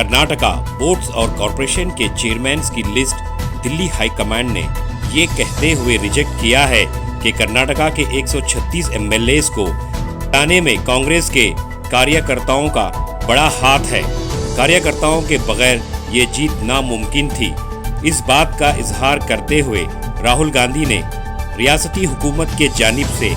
Karnataka boards और corporation के chairman की लिस्ट दिल्ली हाईकमांड ने ये कहते हुए रिजेक्ट किया है कि कर्नाटका के 136 एमएलएस को हटाने में कांग्रेस के कार्यकर्ताओं का बड़ा हाथ है। कार्यकर्ताओं के बगैर ये जीत नामुमकिन थी। इस बात का इजहार करते हुए राहुल गांधी ने रियासती हुकूमत के जानिब से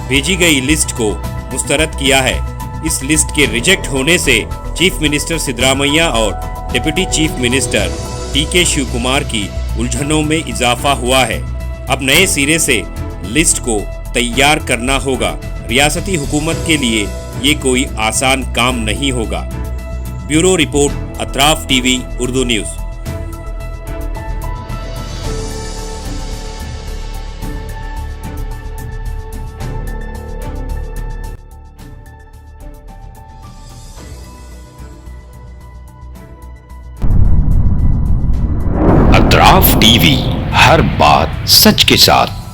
भेजी गई लिस्ट को मुस्तरद किया है। इस लिस्ट के रिजेक्ट होने से चीफ मिनिस्टर सिद्धरामैया और डिप्टी चीफ मिनिस्टर टीके शिवकुमार की उलझनों में इजाफा हुआ है। अब नए सिरे से लिस्ट को तैयार करना होगा। रियासती हुकूमत के लिए ये कोई आसान काम नहीं होगा। Bureau report, Atraf TV Urdu news. Atraf TV, हर बात सच के साथ।